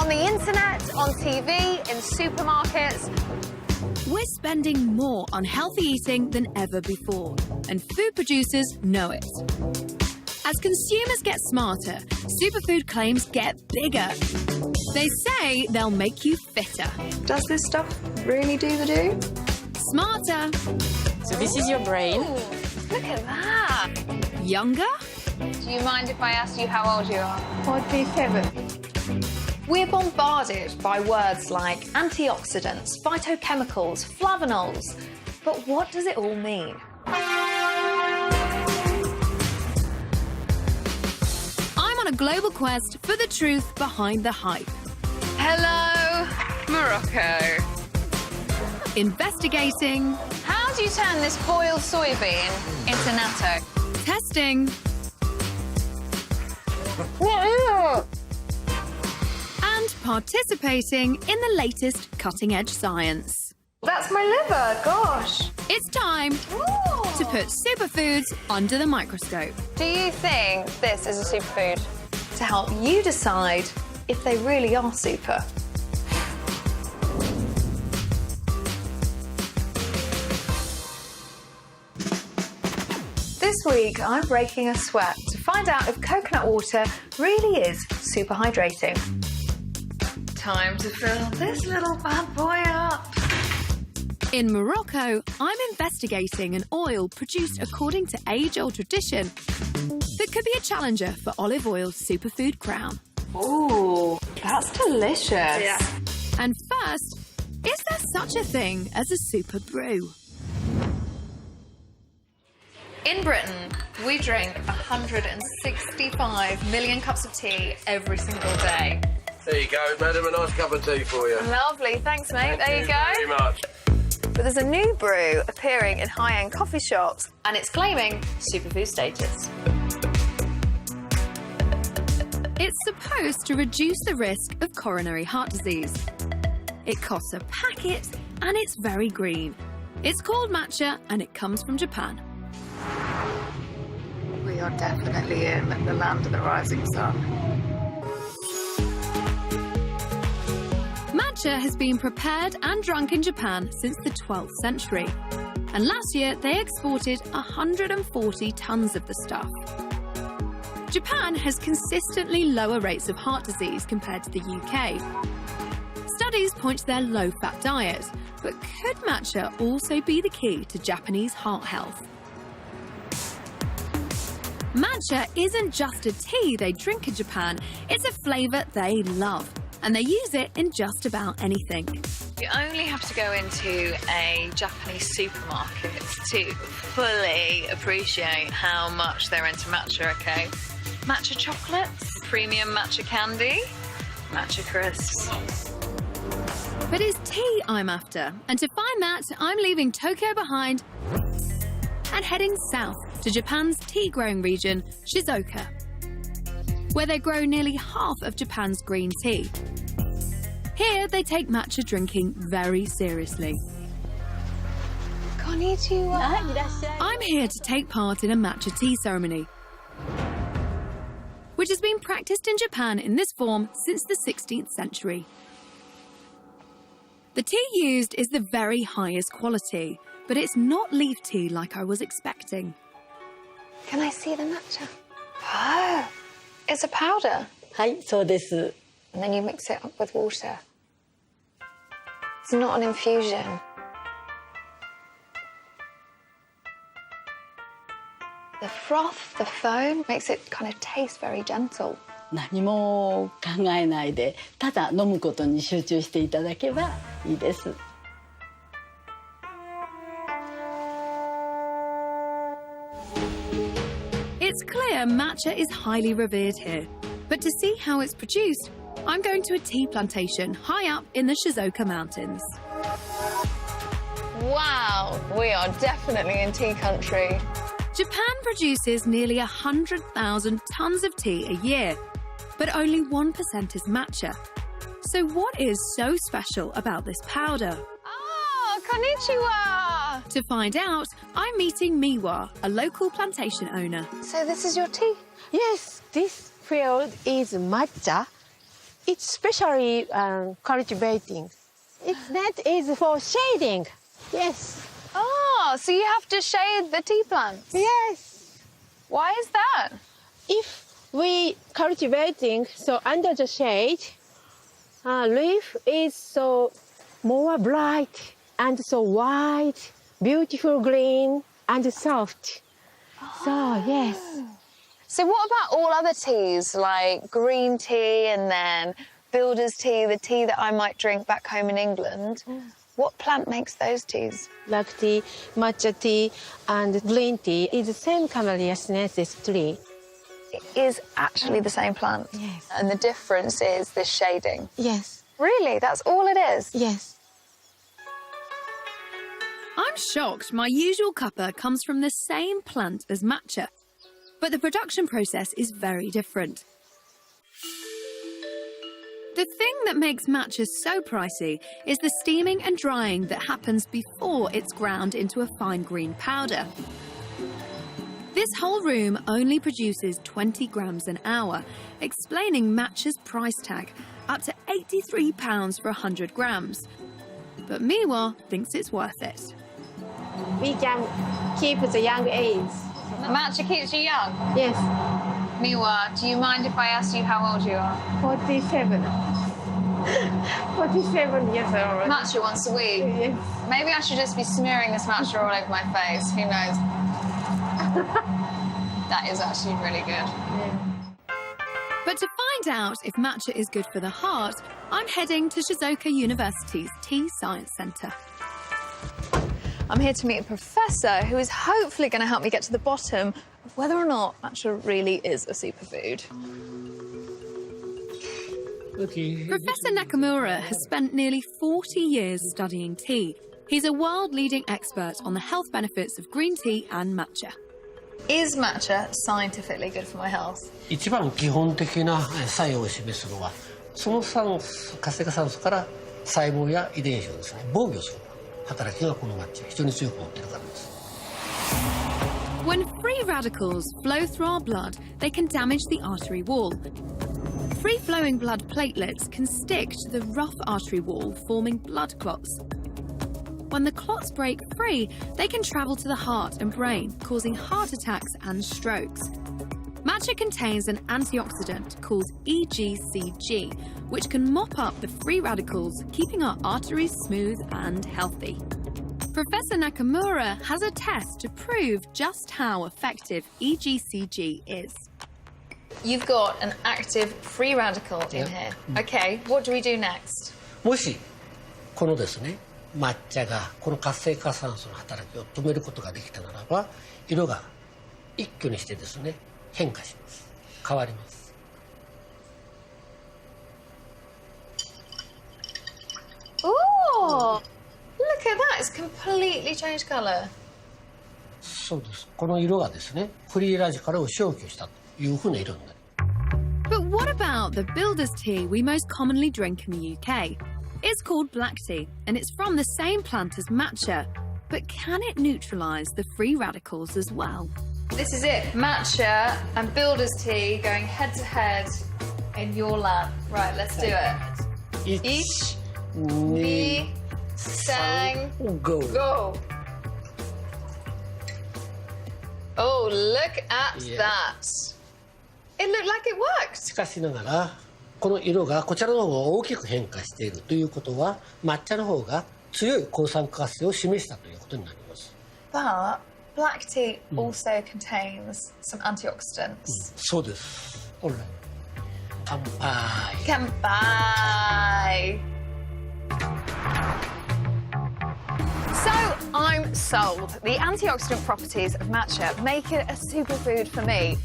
On the internet, on TV, in supermarkets. We're spending more on healthy eating than ever before, and food producers know it. As consumers get smarter, superfood claims get bigger. They say they'll make you fitter. Does this stuff really do the do? Smarter. So this is your brain. Ooh, look at that. Younger. Do you mind if I ask you how old you are? 47. We're bombarded by words like antioxidants, phytochemicals, flavonols. But what does it all mean? I'm on a global quest for the truth behind the hype. Hello, Morocco. Investigating. How do you turn this boiled soybean into natto? Testing. And participating in the latest cutting-edge science. That's my liver, gosh. It's time to put superfoods under the microscope. Do you think this is a superfood? To help you decide if they really are super. This week, I'm breaking a sweat to find out if coconut water really is super hydrating. Time to fill this little bad boy up. In Morocco, I'm investigating an oil produced according to age-old tradition that could be a challenger for olive oil's superfood crown. Ooh, that's delicious. Yeah. And first, is there such a thing as a super brew? In Britain, we drink 165 million cups of tea every single day. There you go, madam, a nice cup of tea for you. Lovely, thanks, mate. There you go. Thank you very much. But there's a new brew appearing in high-end coffee shops. And it's claiming superfood status. It's supposed to reduce the risk of coronary heart disease. It costs a packet and it's very green. It's called matcha and it comes from Japan. We are definitely in the land of the rising sun. Matcha has been prepared and drunk in Japan since the 12th century. And last year, they exported 140 tons of the stuff. Japan has consistently lower rates of heart disease compared to the UK. Studies point to their low-fat diet, but could matcha also be the key to Japanese heart health? Matcha isn't just a tea they drink in Japan, it's a flavour they love. And they use it in just about anything. You only have to go into a Japanese supermarket to fully appreciate how much they're into matcha, okay? Matcha chocolates, premium matcha candy, matcha crisps. But it's tea I'm after, and to find that, I'm leaving Tokyo behind and heading south to Japan's tea-growing region, Shizuoka, where they grow nearly half of Japan's green tea. Here, they take matcha drinking very seriously. Konnichiwa. I'm here to take part in a matcha tea ceremony, which has been practiced in Japan in this form since the 16th century. The tea used is the very highest quality, but it's not leaf tea like I was expecting. Can I see the matcha? Oh, it's a powder. はい、そうです。 And then you mix it up with water. It's not an infusion. The froth, the foam, makes it kind of taste very gentle. 何も考えないで、ただ飲むことに集中していただけばいいです。 It's clear matcha is highly revered here, but to see how it's produced, I'm going to a tea plantation high up in the Shizuoka Mountains. Wow, we are definitely in tea country. Japan produces nearly 100,000 tons of tea a year, but only 1% is matcha. So what is so special about this powder? Oh, konnichiwa! To find out, I'm meeting Miwa, a local plantation owner. So this is your tea? Yes, this field is matcha. It's specially cultivating. Its net is for shading. Yes. Oh, so you have to shade the tea plants? Yes. Why is that? If we cultivating so under the shade, leaf is so more bright and so white, beautiful green and soft. So yes. So what about all other teas, like green tea and then builder's tea, the tea that I might drink back home in England? What plant makes those teas? Black tea, matcha tea, and green tea is the same Camellia sinensis tree. It is actually the same plant. Yes. And the difference is this shading. Yes. Really? That's all it is? Yes. I'm shocked my usual cuppa comes from the same plant as matcha, but the production process is very different. The thing that makes matcha so pricey is the steaming and drying that happens before it's ground into a fine green powder. This whole room only produces 20 grams an hour, explaining matcha's price tag, up to £83 for 100 grams. But Miwa thinks it's worth it. We can keep the young age. The matcha keeps you young. Yes. Miwa, do you mind if I ask you how old you are? 47. 47 years old. Matcha once a week. Yes. Maybe I should just be smearing this matcha all over my face. Who knows? That is actually really good. Yeah. But to find out if matcha is good for the heart, I'm heading to Shizuoka University's Tea Science Centre. I'm here to meet a professor who is hopefully going to help me get to the bottom of whether or not matcha really is a superfood. Professor Nakamura has spent nearly 40 years studying tea. He's a world-leading expert on the health benefits of green tea and matcha. Is matcha scientifically good for my health? 一番基本的な作用を示すのは、その活性化酸素から細胞や遺伝子をですね、防御する働きがこの抹茶非常に強く持っているからです。When free radicals flow through our blood, they can damage the artery wall. Free-flowing blood platelets can stick to the rough artery wall, forming blood clots. When the clots break free, they can travel to the heart and brain, causing heart attacks and strokes. Matcha contains an antioxidant called EGCG, which can mop up the free radicals, keeping our arteries smooth and healthy. Professor Nakamura has a test to prove just how effective EGCG is. You've got an active free radical in here. OK, what do we do next? もしこのですね、抹茶がこの活性化酸素の働きを止めることができたならば、色が一挙にしてですね、変化します。変わります。Oh, look at that! It's completely changed colour. そうです。この色がですね、フリーラジカルを消去したというふうな色になります。But what about the builder's tea we most commonly drink in the UK? It's called black tea, and it's from the same plant as matcha. But can it neutralise the free radicals as well? This is it. Matcha and builder's tea going head to head in your lab. Right, let's do it. 1、 2、3、 go. go. Oh, look at that. It looked like it worked. しかしながらこの色がこちらの方が大きく変化しているということは抹茶の方が強い抗酸化活性を示したということになります。 But black tea also contains some antioxidants. そうです。本来。乾杯。乾杯. So, I'm sold. The antioxidant properties of matcha make it a superfood for me.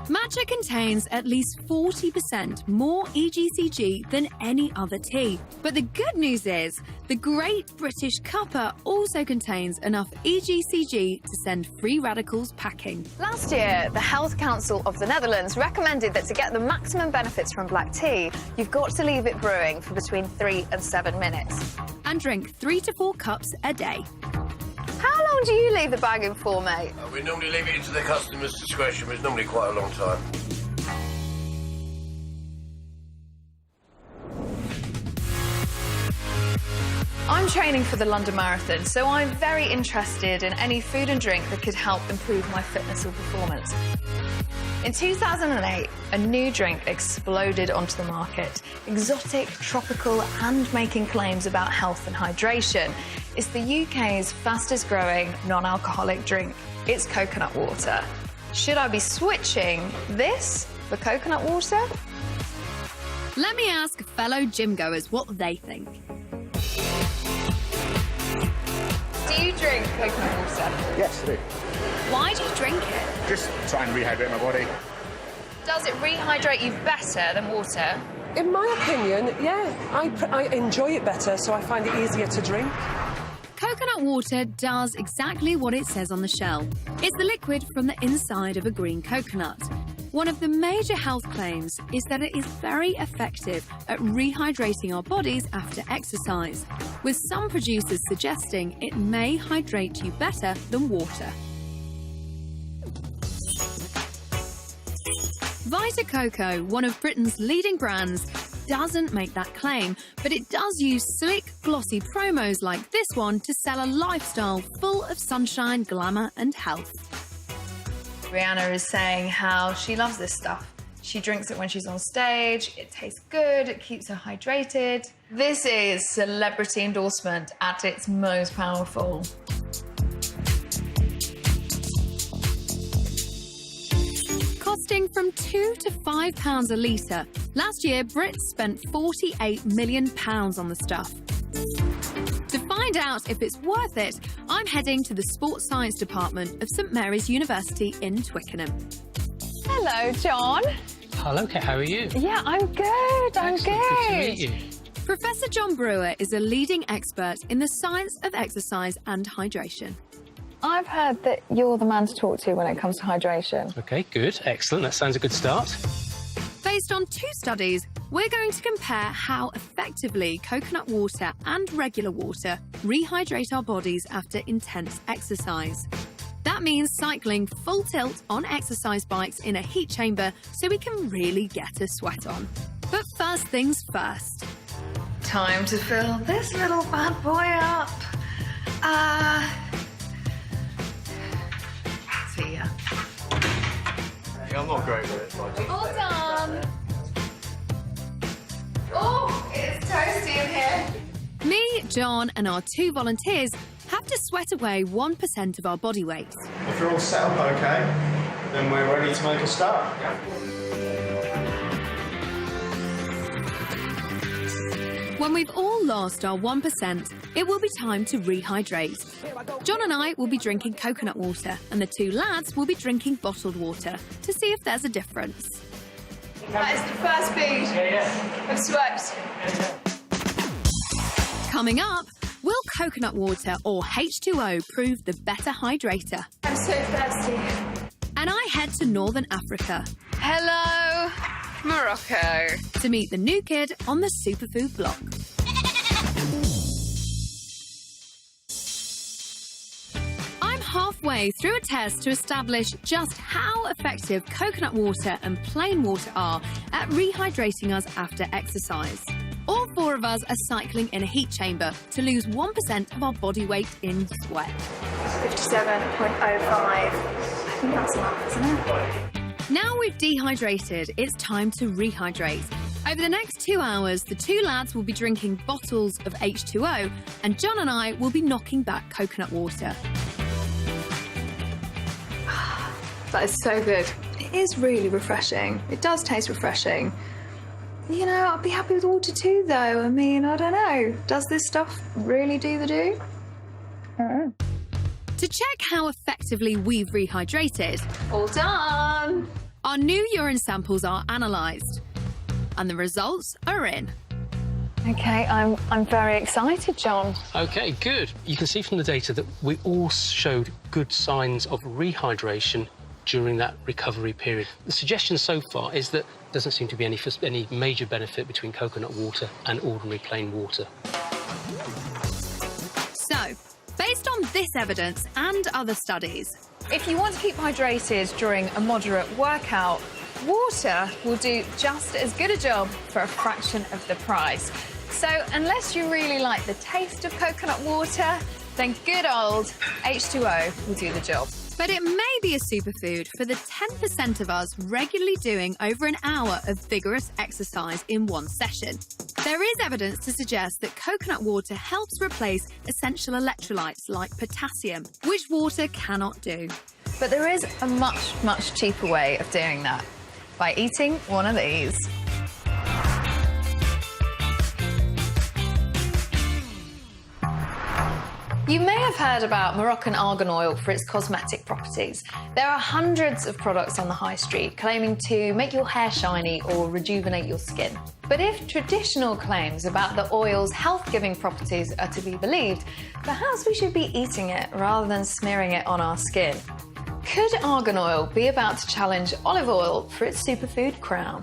Matcha contains at least 40% more EGCG than any other tea. But the good news is, the Great British Cuppa also contains enough EGCG to send free radicals packing. Last year, the Health Council of the Netherlands recommended that to get the maximum benefits from black tea, you've got to leave it brewing for between 3 and 7 minutes. And drink 3 to 4 cups a day. How long do you leave the bag in for, mate? We normally leave it to the customer's discretion, but it's normally quite a long time. 「I'm training for the London Marathon, so I'm very interested in any food and drink that could help improve my fitness or performance. In 2008, a new drink exploded onto the market. Exotic, tropical, and making claims about health and hydration. It's the UK's fastest growing non-alcoholic drink. It's coconut water. Should I be switching this for coconut water? Let me ask fellow gym goers what they think. Do you drink coconut water? Yes, I do. Why do you drink it? Just try and rehydrate my body. Does it rehydrate you better than water? In my opinion, yeah. I enjoy it better, so I find it easier to drink. Coconut water does exactly what it says on the shell. It's the liquid from the inside of a green coconut. One of the major health claims is that it is very effective at rehydrating our bodies after exercise, with some producers suggesting it may hydrate you better than water. Vita Coco, one of Britain's leading brands, doesn't make that claim, but it does use slick, glossy promos like this one to sell a lifestyle full of sunshine, glamour and health. Rihanna is saying how she loves this stuff. She drinks it when she's on stage, it tastes good, it keeps her hydrated. This is celebrity endorsement at its most powerful. Costing from £2 to £5 a litre. Last year, Brits spent £48 million on the stuff. To find out if it's worth it, I'm heading to the Sports Science Department of St Mary's University in Twickenham. Hello, John. Hello, Kate. How are you? Yeah, I'm good. I'm Excellent. Good to meet you. Professor John Brewer is a leading expert in the science of exercise and hydration. I've heard that you're the man to talk to when it comes to hydration. OK, good. Excellent. That sounds a good start. Based on 2 studies, we're going to compare how effectively coconut water and regular water rehydrate our bodies after intense exercise. That means cycling full tilt on exercise bikes in a heat chamber so we can really get a sweat on. But first things first. Time to fill this little bad boy up. See ya. I'm not great with it. All done. Oh, it's toasty in here. Me, John and our 2 volunteers have to sweat away 1% of our body weight. If you're all set up okay, then we're ready to make a start. When we've all lost our 1%, it will be time to rehydrate. John and I will be drinking coconut water, and the 2 lads will be drinking bottled water to see if there's a difference. That is the first bead of sweat. Coming up, will coconut water or H2O prove the better hydrator? I'm so thirsty. And I head to Northern Africa. Hello, Morocco. To meet the new kid on the superfood block. I'm halfway through a test to establish just how effective coconut water and plain water are at rehydrating us after exercise. All 4 of us are cycling in a heat chamber to lose 1% of our body weight in sweat. 57.05. I think that's enough, isn't it? Now we've dehydrated, it's time to rehydrate. Over the next 2 hours, the 2 lads will be drinking bottles of H2O, and John and I will be knocking back coconut water. That is so good. It is really refreshing. It does taste refreshing. You know, I'd be happy with water too, though. I mean, I don't know. Does this stuff really do the do? To check how effectively we've rehydrated, All done. our new urine samples are analysed. And the results are in. Okay, I'm very excited, John. OK, good. You can see from the data that we all showed good signs of rehydration during that recovery period. The suggestion so far is that there doesn't seem to be any major benefit between coconut water and ordinary plain water. So, based on this evidence and other studies, If you want to keep hydrated during a moderate workout, water will do just as good a job for a fraction of the price. So unless you really like the taste of coconut water, then good old H2O will do the job. But it may be a superfood for the 10% of us regularly doing over an hour of vigorous exercise in one session. There is evidence to suggest that coconut water helps replace essential electrolytes like potassium, which water cannot do. But there is a much, much cheaper way of doing that, by eating one of these. You may have heard about Moroccan argan oil for its cosmetic properties. There are hundreds of products on the high street claiming to make your hair shiny or rejuvenate your skin. But if traditional claims about the oil's health-giving properties are to be believed, perhaps we should be eating it rather than smearing it on our skin. Could argan oil be about to challenge olive oil for its superfood crown?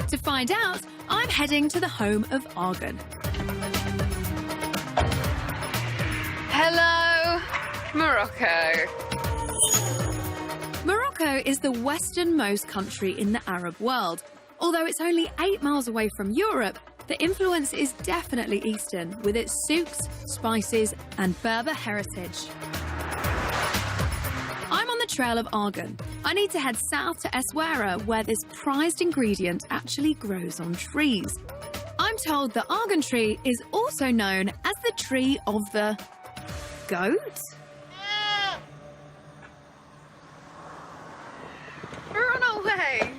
To find out, I'm heading to the home of Argan. Hello, Morocco. Morocco is the westernmost country in the Arab world. Although it's only 8 miles away from Europe, the influence is definitely Eastern, with its souks, spices, and Berber heritage. I'm on the trail of Argan. I need to head south to Essaouira, where this prized ingredient actually grows on trees. I'm told the Argan tree is also known as the tree of the goat? Run away!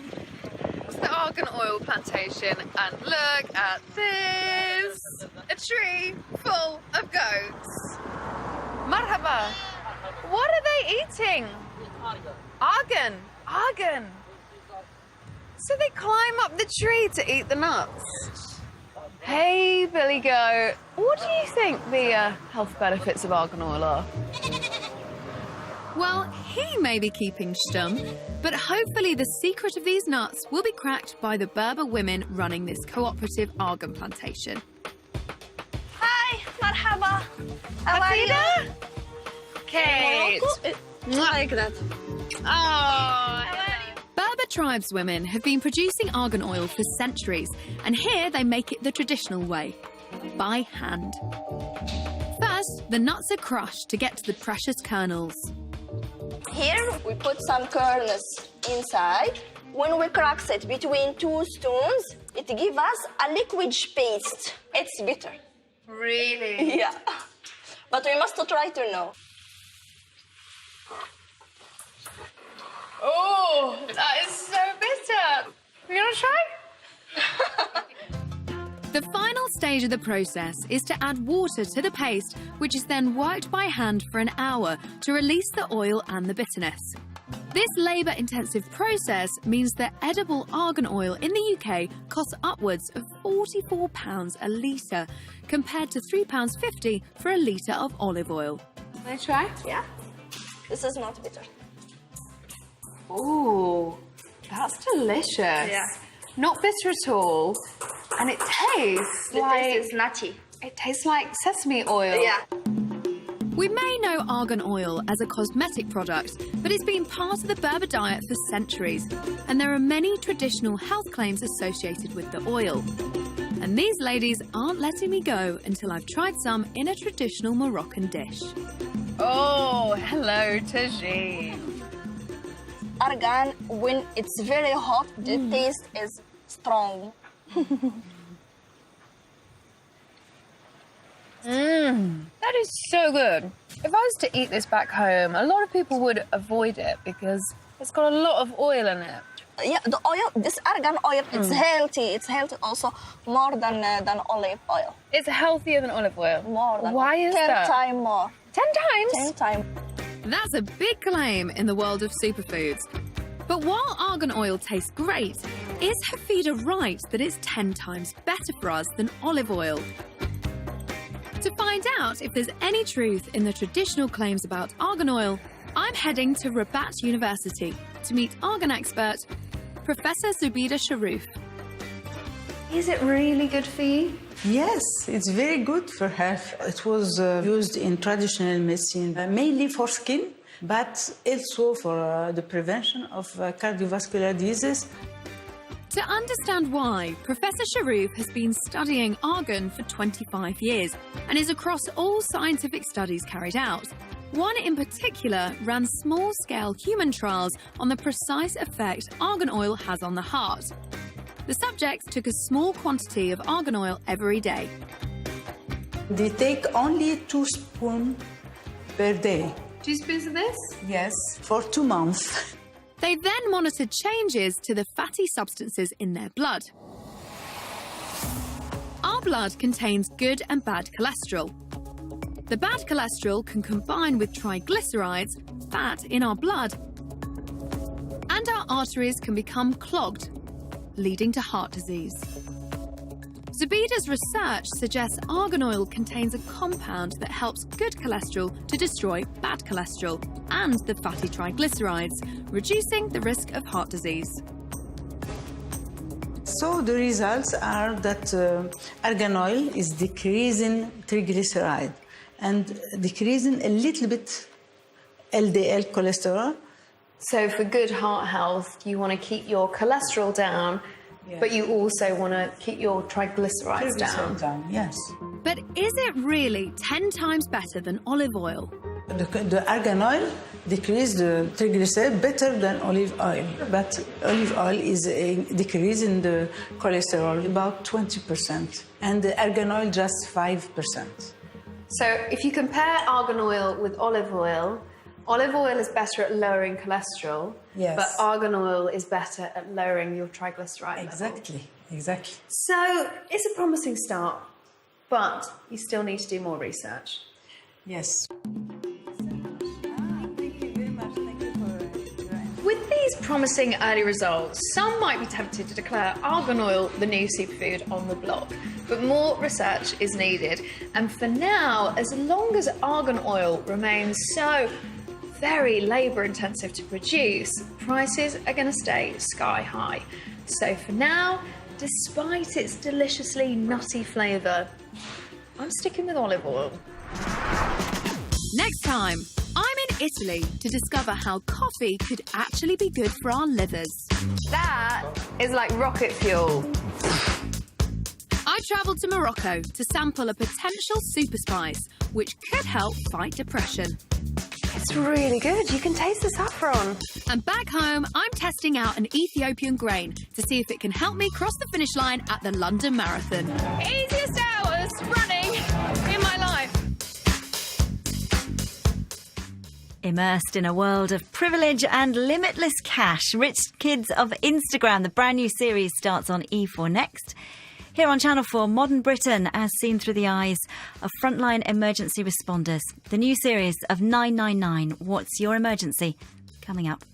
It's the argan oil plantation, and look at this! A tree full of goats. Marhaba! What are they eating? Argan. Argan. So they climb up the tree to eat the nuts. Hey, Billy Goat, what do you think the health benefits of argan oil are? Well, he may be keeping stum, but hopefully the secret of these nuts will be cracked by the Berber women running this cooperative argan plantation. Hi, marhaba. How are you? Kate. Like that. Oh. Berber tribeswomen have been producing argan oil for centuries, and here they make it the traditional way, by hand. First, the nuts are crushed to get to the precious kernels. Here we put some kernels inside. When we crack it between two stones, it gives us a liquid paste. It's bitter. Really? Yeah. But we must try to know. Oh, that is so bitter. You want to try? The final stage of the process is to add water to the paste, which is then worked by hand for an hour to release the oil and the bitterness. This labour-intensive process means that edible argan oil in the UK costs upwards of £44 a litre, compared to £3.50 for a litre of olive oil. Can I try? Yeah. This is not bitter. Ooh, that's delicious. Yeah. Not bitter at all. And it tastes The like... taste is nutty. It tastes like sesame oil. Yeah. We may know argan oil as a cosmetic product, but it's been part of the Berber diet for centuries, and there are many traditional health claims associated with the oil. And these ladies aren't letting me go until I've tried some in a traditional Moroccan dish. Oh, hello, tagine. Argan, when it's very hot, the taste is strong. That is so good. If I was to eat this back home, a lot of people would avoid it because it's got a lot of oil in it. Yeah, the oil, this argan oil, it's healthy. It's healthy also more than olive oil. It's healthier than olive oil. More than. Why is 10 that? 10 times more. 10 times? 10 times. That's a big claim in the world of superfoods. But while argan oil tastes great, is Hafida right that it's 10 times better for us than olive oil? To find out if there's any truth in the traditional claims about argan oil, I'm heading to Rabat University to meet argan expert Professor Zubida Sharoof. Is it really good for you? Yes, it's very good for health. It was used in traditional medicine, mainly for skin, but also for the prevention of cardiovascular diseases. To understand why, Professor Sharouf has been studying argan for 25 years and is across all scientific studies carried out. One in particular ran small-scale human trials on the precise effect argan oil has on the heart. The subjects took a small quantity of argan oil every day. They take only 2 spoons per day. 2 spoons of this? Yes, for 2 months. They then monitored changes to the fatty substances in their blood. Our blood contains good and bad cholesterol. The bad cholesterol can combine with triglycerides, fat in our blood, and our arteries can become clogged, leading to heart disease. Zubida's research suggests argan oil contains a compound that helps good cholesterol to destroy bad cholesterol and the fatty triglycerides, reducing the risk of heart disease. So the results are that argan oil is decreasing triglyceride and decreasing a little bit LDL cholesterol. So for good heart health, you want to keep your cholesterol down, yes, but you also want to keep your triglycerides down. Yes. But is it really 10 times better than olive oil? The argan oil decreases the triglyceride better than olive oil, but olive oil is decreasing the cholesterol about 20%, and the argan oil just 5%. So if you compare argan oil with olive oil is better at lowering cholesterol, yes, but argan oil is better at lowering your triglyceride Exactly, level. Exactly. So it's a promising start, but you still need to do more research. Yes. With these promising early results, some might be tempted to declare argan oil the new superfood on the block. But more research is needed. And for now, as long as argan oil remains so very labour-intensive to produce, prices are going to stay sky high. So for now, despite its deliciously nutty flavour, I'm sticking with olive oil. Next time, I'm in Italy to discover how coffee could actually be good for our livers. That is like rocket fuel. I travelled to Morocco to sample a potential super spice which could help fight depression. It's really good. You can taste the saffron. And back home, I'm testing out an Ethiopian grain to see if it can help me cross the finish line at the London Marathon. Easiest hours running in my life. Immersed in a world of privilege and limitless cash, Rich Kids of Instagram, the brand new series, starts on E4 next. Here on Channel 4, modern Britain as seen through the eyes of frontline emergency responders. The new series of 999, What's Your Emergency? Coming up.